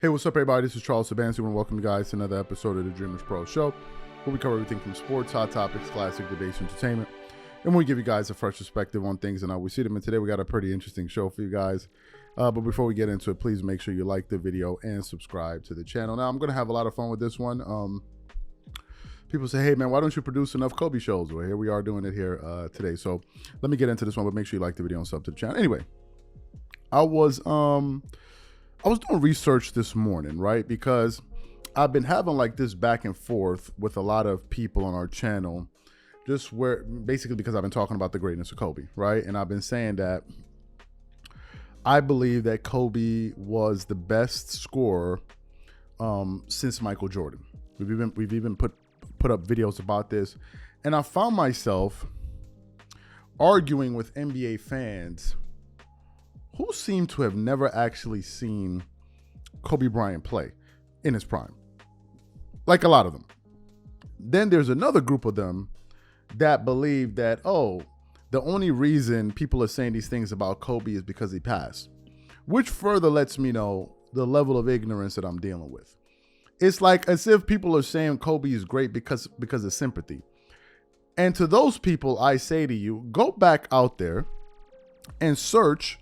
Hey, what's up, everybody? This is Charles Sabansi, and welcome you guys to another episode of the Dreamerspro Show, where we cover everything from sports, hot topics, classic debates, entertainment, and we give you guys a fresh perspective on things and how we see them. And today we got a pretty interesting show for you guys. But before we get into it, please make sure you like the video and subscribe to the channel. Now, I'm going to have a lot of fun with this one. People say, hey, man, why don't you produce enough Kobe shows? Well, here we are doing it here today. So let me get into this one, but make sure you like the video and sub to the channel. Anyway, I was doing research this morning, right? Because I've been having like this back and forth with a lot of people on our channel, just where basically because I've been talking about the greatness of Kobe, right? And I've been saying that I believe that Kobe was the best scorer since Michael Jordan. We've even put up videos about this, and I found myself arguing with NBA fans who seem to have never actually seen Kobe Bryant play in his prime. Like a lot of them. Then there's another group of them that believe that, oh, the only reason people are saying these things about Kobe is because he passed, which further lets me know the level of ignorance that I'm dealing with. It's like as if people are saying Kobe is great because of sympathy. And to those people, I say to you, go back out there and search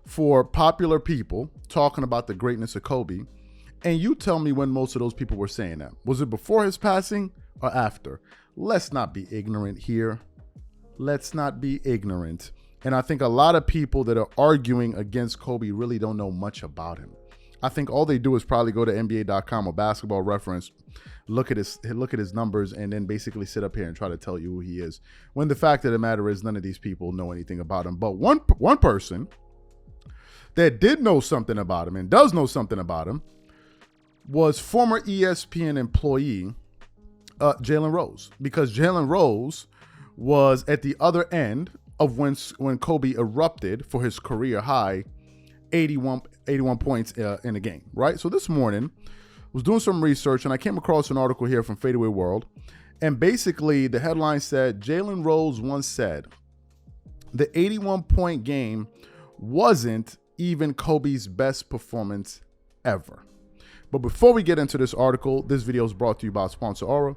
for popular people talking about the greatness of Kobe, and you tell me when most of those people were saying that. Was it before his passing or after? Let's not be ignorant here. Let's not be ignorant. And I think a lot of people that are arguing against Kobe really don't know much about him. I think all they do is probably go to NBA.com or Basketball Reference, look at his numbers, and then basically sit up here and try to tell you who he is. When the fact of the matter is, none of these people know anything about him. But one person that did know something about him and does know something about him was former ESPN employee Jalen Rose, because Jalen Rose was at the other end of when Kobe erupted for his career high 81 points in a game, right? So this morning I was doing some research and I came across an article here from Fadeaway World, and basically the headline said Jalen Rose once said the 81-point game wasn't even Kobe's best performance ever. But before we get into this article, this video is brought to you by sponsor Aura,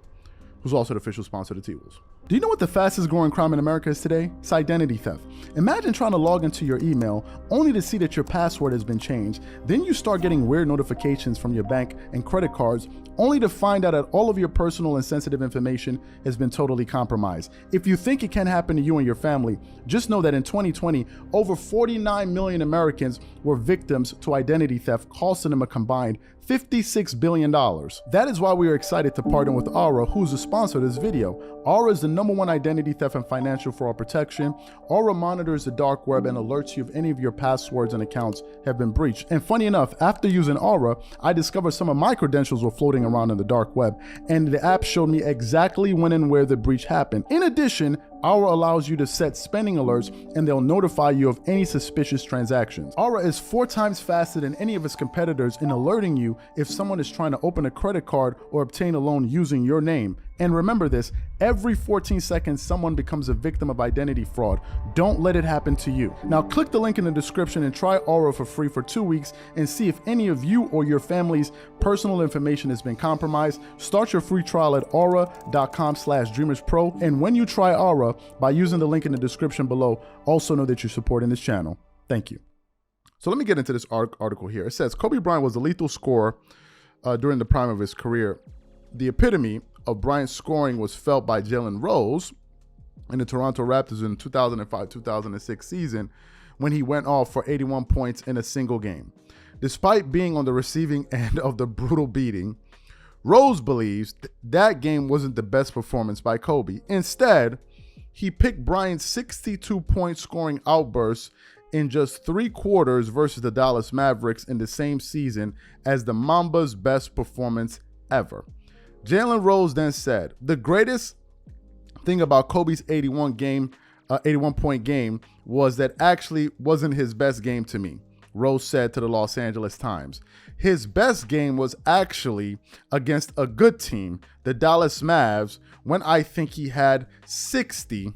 who's also the official sponsor of the T-Wolves. Do you know what the fastest growing crime in America is today? It's identity theft. Imagine trying to log into your email only to see that your password has been changed. Then you start getting weird notifications from your bank and credit cards only to find out that all of your personal and sensitive information has been totally compromised. If you think it can happen to you and your family, just know that in 2020, over 49 million Americans were victims to identity theft, costing them a combined $56 billion. That is why we are excited to partner with Aura, who's the sponsor of this video. Aura is the #1 identity theft and financial fraud protection. Aura monitors the dark web and alerts you if any of your passwords and accounts have been breached. And funny enough, after using Aura, I discovered some of my credentials were floating around in the dark web, and the app showed me exactly when and where the breach happened. In addition, Aura allows you to set spending alerts, and they'll notify you of any suspicious transactions. Aura is 4 times faster than any of its competitors in alerting you if someone is trying to open a credit card or obtain a loan using your name. And remember this, every 14 seconds, someone becomes a victim of identity fraud. Don't let it happen to you. Now click the link in the description and try Aura for free for 2 weeks and see if any of you or your family's personal information has been compromised. Start your free trial at aura.com/dreamerspro. And when you try Aura, by using the link in the description below, also know that you're supporting this channel. Thank you. So let me get into this article here. It says Kobe Bryant was a lethal scorer during the prime of his career. The epitome of Bryant's scoring was felt by Jalen Rose in the Toronto Raptors in 2005-2006 season, when he went off for 81 points in a single game. Despite being on the receiving end of the brutal beating, Rose believes that game wasn't the best performance by Kobe. Instead, he picked Bryant's 62-point scoring outburst in just 3 quarters versus the Dallas Mavericks in the same season as the Mamba's best performance ever. Jalen Rose then said, the greatest thing about Kobe's 81-point game was that actually wasn't his best game to me, Rose said to the Los Angeles Times. His best game was actually against a good team, the Dallas Mavs, when I think he had 60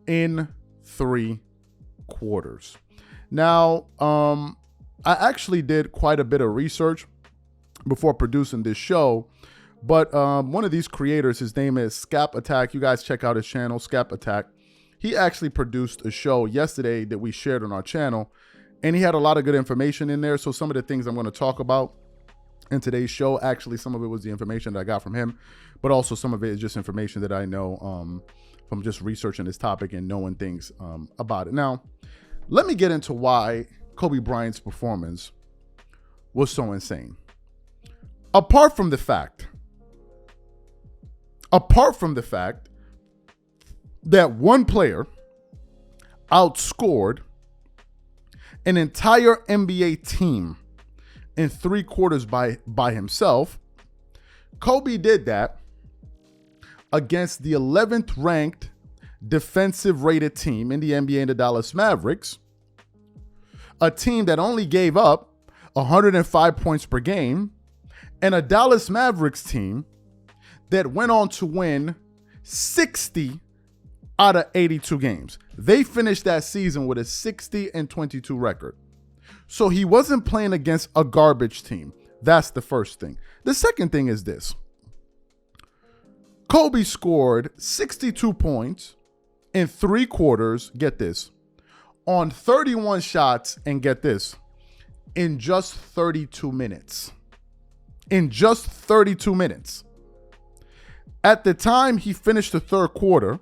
in 3 quarters. Now, I actually did quite a bit of research before producing this show. But one of these creators, his name is Scap Attack. You guys check out his channel, Scap Attack. He actually produced a show yesterday that we shared on our channel, and he had a lot of good information in there. So some of the things I'm going to talk about in today's show, actually, some of it was the information that I got from him, but also some of it is just information that I know from just researching this topic and knowing things about it. Now, let me get into why Kobe Bryant's performance was so insane. Apart from the fact that one player outscored an entire NBA team in 3 quarters by himself, Kobe did that against the 11th ranked defensive rated team in the NBA and the Dallas Mavericks, a team that only gave up 105 points per game, and a Dallas Mavericks team that went on to win 60 out of 82 games. They finished that season with a 60-22 record. So he wasn't playing against a garbage team. That's the first thing. The second thing is this. Kobe scored 62 points in 3 quarters, get this, on 31 shots, and get this, in just 32 minutes. In just 32 minutes. At the time he finished the 3rd quarter,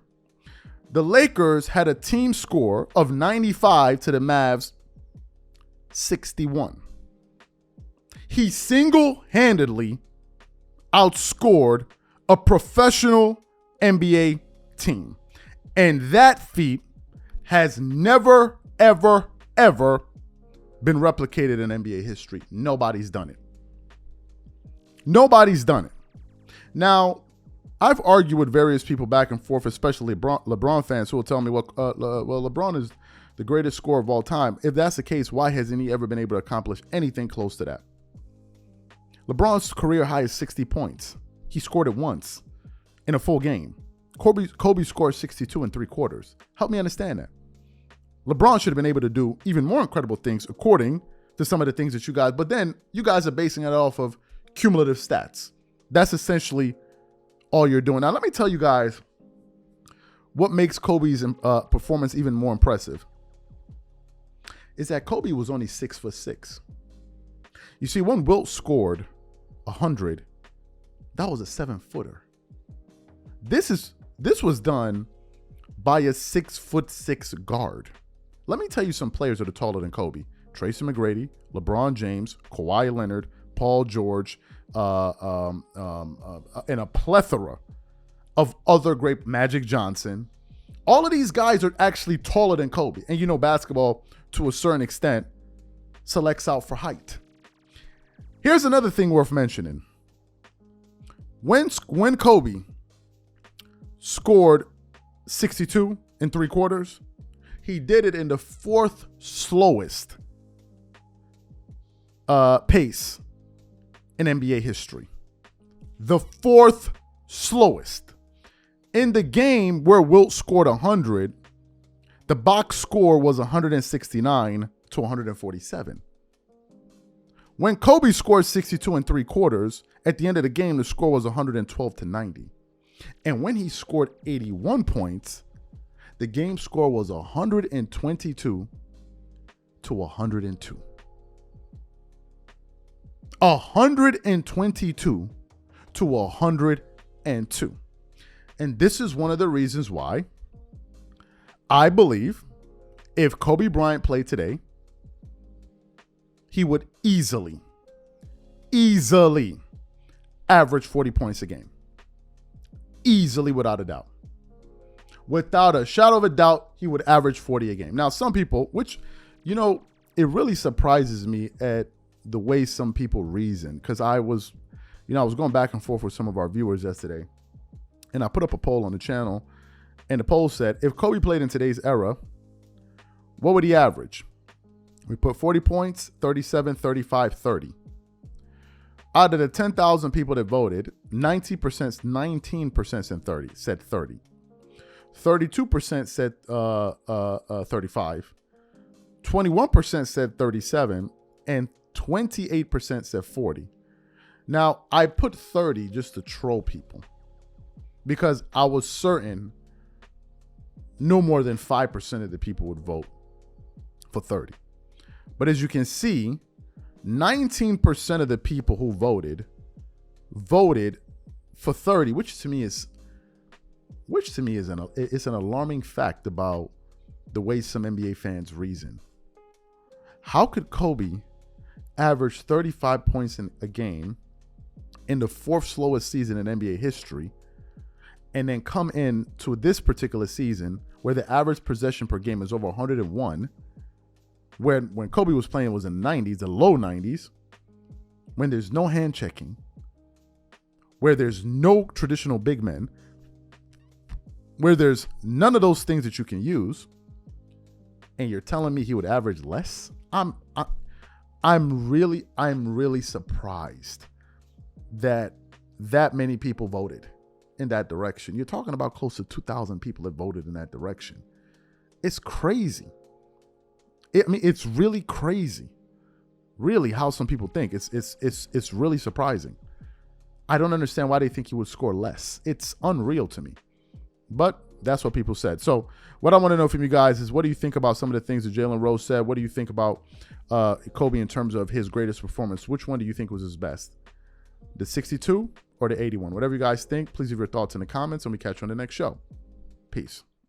the Lakers had a team score of 95 to the Mavs 61. He single-handedly outscored a professional NBA team. And that feat has never, ever, ever been replicated in NBA history. Nobody's done it. Nobody's done it. Now, I've argued with various people back and forth, especially LeBron fans, who will tell me, well, LeBron is the greatest scorer of all time. If that's the case, why hasn't he ever been able to accomplish anything close to that? LeBron's career high is 60 points. He scored it once in a full game. Kobe scored 62 in 3 quarters. Help me understand that. LeBron should have been able to do even more incredible things according to some of the things that you guys, but then you guys are basing it off of cumulative stats. That's essentially all you're doing. Now, let me tell you guys what makes Kobe's performance even more impressive is that Kobe was only 6'6". You see, when Wilt scored 100, that was a 7-footer. This was done by a 6'6" guard. Let me tell you some players that are taller than Kobe: Tracy McGrady, LeBron James, Kawhi Leonard, Paul George, and a plethora of other great, Magic Johnson. All of these guys are actually taller than Kobe. And you know, basketball, to a certain extent, selects out for height. Here's another thing worth mentioning. When Kobe scored 62 in 3 quarters, he did it in the 4th slowest pace in NBA history. The 4th slowest. In the game where Wilt scored 100, the box score was 169 to 147. When Kobe scored 62 in 3 quarters, at the end of the game, the score was 112 to 90. And when he scored 81 points, the game score was 122 to 102. 122 to 102. And this is one of the reasons why I believe if Kobe Bryant played today, he would easily average 40 points a game. Easily, without a doubt. Without a shadow of a doubt, he would average 40 a game. Now, some people, which, you know, it really surprises me at the way some people reason, because I was going back and forth with some of our viewers yesterday, and I put up a poll on the channel, and the poll said, if Kobe played in today's era, what would he average? We put 40 points, 37, 35, 30. Out of the 10,000 people that voted, 19% said 30. 32% said 35. 21% said 37. And 28% said 40. Now, I put 30 just to troll people because I was certain no more than 5% of the people would vote for 30. But as you can see, 19% of the people who voted for 30, which to me is an alarming fact about the way some NBA fans reason. How could Kobe average 35 points in a game in the fourth slowest season in NBA history, and then come in to this particular season where the average possession per game is over 101, where when Kobe was playing it was in the 90s, the low 90s, when there's no hand checking, where there's no traditional big men, where there's none of those things that you can use, and you're telling me he would average less? I'm really surprised that many people voted in that direction. You're talking about close to 2,000 people that voted in that direction. It's crazy. It's really crazy. Really, how some people think. It's really surprising. I don't understand why they think he would score less. It's unreal to me. But that's what people said. So what I want to know from you guys is, what do you think about some of the things that Jalen Rose said? What do you think about Kobe in terms of his greatest performance? Which one do you think was his best? The 62 or the 81? Whatever you guys think, please leave your thoughts in the comments, and we catch you on the next show. Peace.